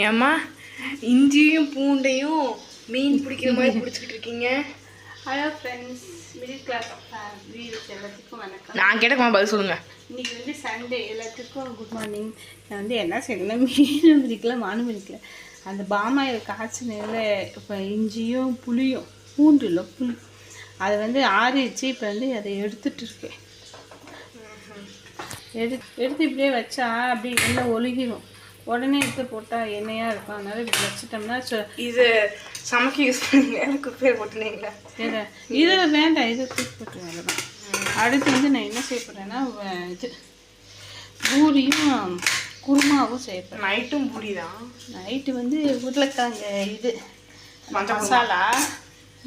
ஏம்மா இஞ்சியும் பூண்டையும் மீன் பிடிக்கிற மாதிரி பிடிச்சிக்கிட்டு இருக்கீங்க? ஹலோ ஃப்ரெண்ட்ஸ், மிடில் கிளாஸ் வீடு எல்லாத்துக்கும் வணக்கம். நான் கேட்டக்கமா பதில் சொல்லுங்கள். இன்றைக்கி வந்து சண்டே, எல்லாத்துக்கும் குட் மார்னிங். நான் வந்து என்ன செய்யணும், மீனும் பிடிக்கல மானும் பிடிக்கல. அந்த பாமாயில் காய்ச்சினில் இப்போ இஞ்சியும் புளியும் பூண்டு இல்லை புளி அதை வந்து ஆறிச்சு. இப்போ வந்து அதை எடுத்துகிட்டு இருக்கேன். எடுத்து இப்படியே வச்சா அப்படி எண்ணெய் ஒழுகிடும். உடனே எடுத்து போட்டால் எண்ணெயாக இருக்கும். அதனால இப்படி வச்சுட்டோம்னா இது சமைக்க யூஸ் பண்ணுங்க. குப்பையில் போட்டுனீங்களா? இது வேண்டாம், இது தூக்கி போட்டு வேலைதான். அடுத்து வந்து நான் என்ன செய்ய போகிறேன்னா, இது பூரியும் குருமாவும் செய்யப்பேன். நைட்டும் பூரி தான். நைட்டு வந்து உருளைக்கிழங்கு இது மசாலா.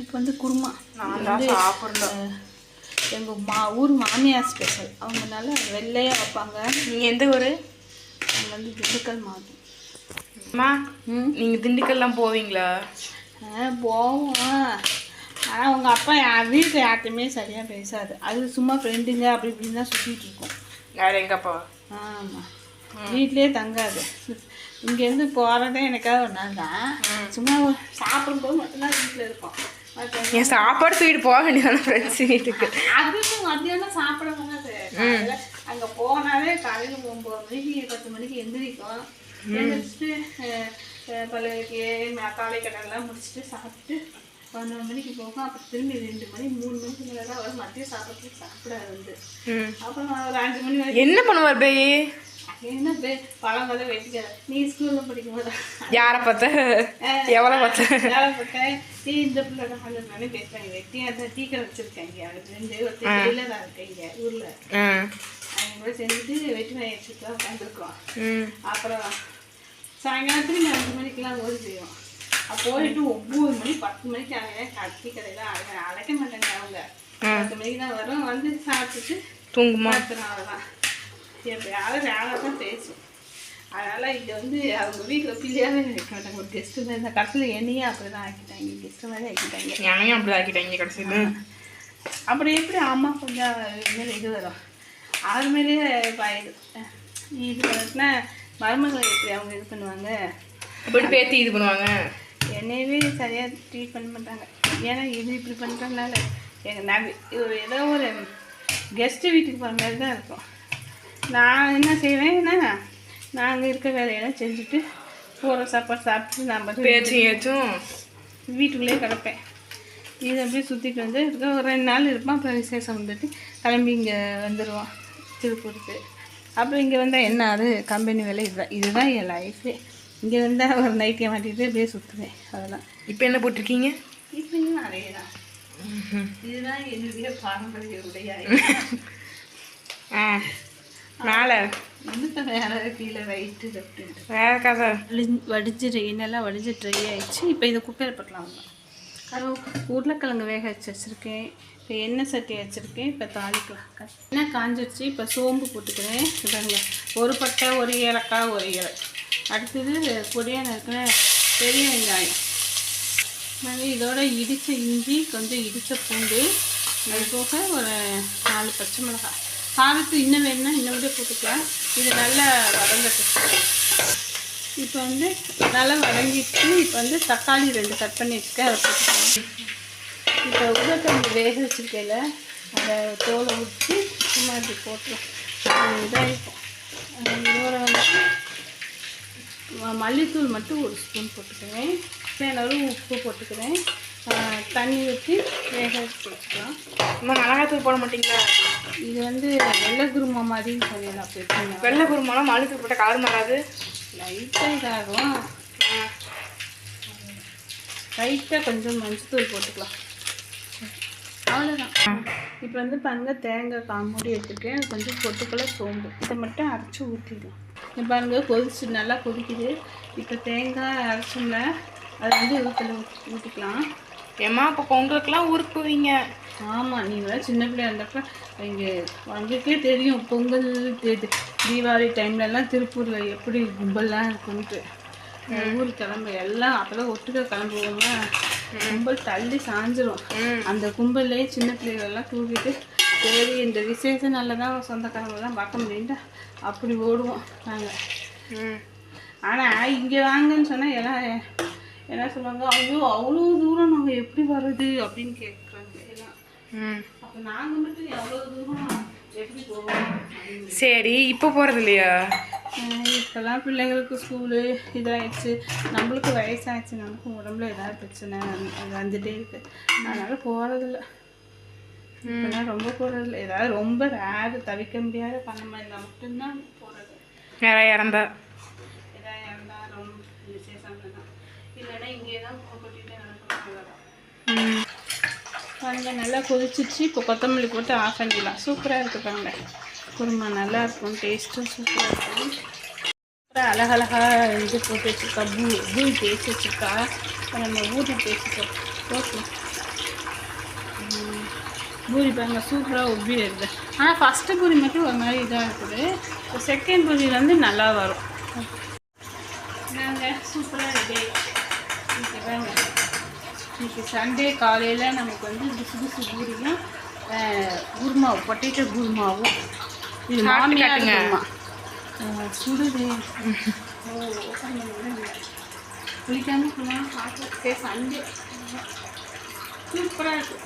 இப்போ வந்து குருமா நான் தான் சாப்பிட்றேன். எங்கள் ஊர் மாமியார் ஸ்பெஷல். அவங்க நல்லா வெள்ளையாக வைப்பாங்க. நீங்கள் எந்த ஊர்? அவங்க வந்து திண்டுக்கல் மாவட்டம். அம்மா நீங்கள் திண்டுக்கல்லாம் போவீங்களா? போவோம். ஆனால் உங்கள் அப்பா என் வீட்டில் யார்ட்டையுமே சரியாக பேசாது. அது சும்மா ஃப்ரெண்டுங்க அப்படி இப்படின்னு தான் சுற்றிட்டு இருக்கோம். யார்? எங்கள் அப்பா? ஆமாம், வீட்லேயே தங்காது. இங்கேருந்து போகிறதே எனக்காக ஒரு நாள் தான். சும்மா சாப்பிடும்போது மட்டும்தான் வீட்டில் இருக்கோம். என் சாப்பாடு தூக்கிட்டு போக வேண்டியதான ஃப்ரெண்ட்ஸ் வீட்டுக்கு? அதுக்கு மத்தியானம் சாப்பிட போனாது. அங்கே போனாலே காலையில் 9 மணிக்கு 10 மணிக்கு எந்திரிக்கும். எழுந்திரிச்சிட்டு பழைய காலை கடன்லாம் முடிச்சுட்டு சாப்பிட்டு 11 மணிக்கு போகும். அப்புறம் திரும்பி 2 மணி 3 மணிக்கு மேலே தான் வரும். மதியம் சாப்பிட்றதுக்கு சாப்பிடாது வந்து. அப்புறம் ஒரு 5 மணி வரைக்கும் என்ன பண்ணுவார் பேய்? என்ன பழம் கதை வெட்டிக்காத. நீ ஸ்கூலில் படிக்கும் போது யாரை பார்த்த? எவ்வளோ பார்த்த? வேலை பார்த்தேன். டீ இந்த பிள்ளை தான் நானே பேசுவாங்க. வெட்டி அந்த டீ கடை வச்சுருக்காங்க. அவளுக்கு 2 ஒருத்தர் தான் இருக்கேங்க ஊரில். அவங்க கூட செஞ்சுட்டு வெட்டி வாங்கி வச்சுட்டு உட்காந்துருக்கோம். அப்புறம் சாயங்காலத்துக்கு 5 மணிக்கெலாம் ஓடி செய்வோம். போயிட்டு 9 மணி 10 மணிக்கு அவங்க டீ கடையில் அழைக்க மாட்டாங்க. அவங்க 10 மணிக்கு தான் வரும். வந்து சாப்பிட்டுட்டு தூங்குமா? அவ்வளோதான். எப்பயாவது வேலை தான் பேசும். அதனால் இது வந்து அவங்க வீட்டில் பிள்ளையாகவே வைக்க மாட்டாங்க. ஒரு கெஸ்ட்டு தான். இந்த கடைசியில் என்னையே அப்படி தான் ஆக்கிட்டாங்க. கெஸ்ட்டு மாதிரி ஆக்கிட்டாங்க. என்னையும் அப்படி ஆக்கிட்டாங்க கடைசியில். அப்படி எப்படி அம்மா கொஞ்சம் இதுமாரி இது வரும். அது மாதிரியே பாயிடும். இது பண்ணிட்டுனா மருமகளை எப்படி அவங்க இது பண்ணுவாங்க, அப்படி பேத்தி இது பண்ணுவாங்க. என்னையவே சரியாக ட்ரீட் பண்ண மாட்டாங்க. ஏன்னா இது இப்படி பண்ணுறதுனால நான் ஏதோ ஒரு கெஸ்ட்டு வீட்டுக்கு போகிற மாதிரி தான் இருக்கும். நான் என்ன செய்வேன்னா, நாங்கள் இருக்க வேலையெல்லாம் செஞ்சுட்டு போகிற சாப்பாடு சாப்பிட்டு நான் பேச்சும் வீட்டுக்குள்ளேயே கிடப்பேன். இது அப்படியே சுற்றிட்டு வந்து ஒரு 2 நாள் இருப்போம். அப்புறம் விசேஷம் வந்துட்டு கிளம்பி இங்கே வந்துடுவோம் திருப்பூருக்கு. அப்புறம் இங்கே வந்தால் என்ன அது கம்பெனி வேலை. இதுதான் என் லைஃபே. இங்கே வந்தால் ஒரு நைட்டியை மாட்டிகிட்டு அப்படியே சுற்றுவேன். அதெல்லாம். இப்போ என்ன போட்டிருக்கீங்க? இப்போ இன்னும் நிறைய தான். இதுதான் என்னுடைய பாரம்பரிய உடைய. மேலே இன்னும் வேறு கீழே ரைட்டு லெஃப்ட்டு வேறு கதை வடிஞ்சு எண்ணெல்லாம் வடிஞ்சு ட்ரை ஆகிடுச்சு. இப்போ இதை குப்பையில் போட்டலாம். அது உருளைக்கிழங்கு வேக வச்சுருக்கேன். இப்போ எண்ணெய் சட்டி வச்சுருக்கேன். இப்போ தாளிக்கலாம். எண்ணெய் காஞ்சிடுச்சு. இப்போ சோம்பு போட்டுக்கிறேன். இதாங்க, ஒரு பட்டை, ஒரு ஏலக்காய், ஒரு இலை. அடுத்தது பொடியாக இருக்கிற பெரிய வெங்காயம். இதோட இடித்த இஞ்சி, கொஞ்சம் இடித்த பூண்டு, அது போக ஒரு 4 பச்சை மிளகாய். காரத்து இன்னும் வேணும்னா இன்னும் விட போட்டுக்கலாம். இது நல்லா வதங்கட்டும். இப்போ வந்து நல்லா வதங்கிட்டு இப்போ வந்து தக்காளி 2 கட் பண்ணி வச்சுக்க அதை போட்டுக்கலாம். இப்போ உருளைக்கிழங்கு வேக வச்சுருக்கையில் அதை தோலை ஊற்றி சும்மா இப்படி போட்டுக்கலாம். இதாகிருக்கும். இதோட வந்து மல்லித்தூள் மட்டும் 1 ஸ்பூன் போட்டுக்குவேன். தேனளவு உப்பு போட்டுக்கிறேன். தண்ணி ஊற்றி வேக வச்சு வச்சுக்கலாம். இன்னும் மிளகாத்தூள் போட மாட்டிங்களா? இது வந்து வெள்ளை குருமா மாதிரின்னு சொல்லலாம். அப்படி வெள்ளை குருமாலாம் மல்லித்தூள் போட்டால் கலர் மாறாது. லைட்டாக இதாகும். லைட்டாக கொஞ்சம் மஞ்சத்தூள் போட்டுக்கலாம். அவ்வளோதான். இப்போ வந்து பாருங்கள், தேங்காய் காமூடி எடுத்துருக்கேன். கொஞ்சம் பொட்டுக்கலை சோம்பு இதை மட்டும் அரைச்சி ஊற்றிடலாம். இப்போ பாருங்கள், கொதிச்சு நல்லா கொதிக்குது. இப்போ தேங்காய் அரைச்சோம்ல அதை வந்து ஊற்றிக்கலாம். ஏம்மா இப்போ பொங்கலுக்கெல்லாம் ஊருக்கு போவீங்க? ஆமாம், நீங்களாம் சின்ன பிள்ளையா இருந்தப்போ இங்கே உங்களுக்கே தெரியும். பொங்கல் தீபாவளி டைம்லலாம் திருப்பூரில் எப்படி கும்பல்லாம் இருக்குன்ட்டு. ஊர் கிளம்பு எல்லாம் அப்போதான் ஒட்டுக்க கிளம்புவோங்க. கும்பல் தள்ளி சாஞ்சிரும். அந்த கும்பல்லையே சின்ன பிள்ளைகளெல்லாம் தூக்கிட்டு சரி இந்த விசேஷம் நல்லதான் சொந்தக்காரங்கெல்லாம் பார்க்க முடியும்ட்டு அப்படி ஓடுவோம் நாங்கள். ஆனால் இங்கே வாங்கன்னு சொன்னால் எல்லாம் என்ன சொல்லுவாங்க, ஐயோ அவ்வளோ தூரம் நாங்கள் எப்படி வர்றது அப்படின்னு கேட்குறாங்க எல்லாம். அப்போ நாங்கள் மட்டும் எவ்வளோ தூரம் எப்படி போவோம்? சரி, இப்போ போகிறது இல்லையா? இப்போல்லாம் பிள்ளைங்களுக்கு ஸ்கூலு இதாகிடுச்சு, நம்மளுக்கு வயசாகிடுச்சு, நமக்கும் உடம்புல ஏதாவது பிரச்சனை வந்துகிட்டே இருக்குது. அதனால் போகிறதில்ல. இப்போலாம் ரொம்ப போகிறதில்ல. ஏதாவது ரொம்ப ரேரு தவிர்க்க முடியாத பண்ண இருந்தால் மட்டும்தான் போகிறது. யாரா இறந்தா ரொம்ப விசேஷம் தான். இல்லைன்னா இங்கே தான் கொட்டிகிட்டே நடக்கும். பாருங்க நல்லா கொதிச்சிச்சு. இப்போ கொத்தமல்லி போட்டு ஆஃப் பண்ணிடலாம். சூப்பராக இருக்குது பாருங்க. குருமா நல்லா இருக்கும், டேஸ்ட்டும் சூப்பராக இருக்கும். அப்புறம் அழகழகாக இது போட்டு வச்சுருக்கா, பூரி தேய்ச்சி வச்சுருக்கா. நம்ம ஊட்டி தேய்ச்சிட்டோம் ஓகே. பூரி பாருங்க சூப்பராக உப்பி வருது. ஆனால் ஃபஸ்ட்டு பூரி மட்டும் ஒரு மாதிரி இதாக இருக்குது. இப்போ செகண்ட் பூரி வந்து நல்லா வரும். நாங்கள் சூப்பராக ரெடி ஆகிடுச்சு. இன்றைக்கி பாருங்க, இன்றைக்கி சண்டே காலையில் நமக்கு வந்து பிசு பூரியும் குருமாவும், பொட்டேட்டோ குருமாவும். இது மாமியார் குருமா. சுடுது. குளிக்காமல் குருமா சாப்பிட்டு சண்டே சூப்பராக இருக்குது.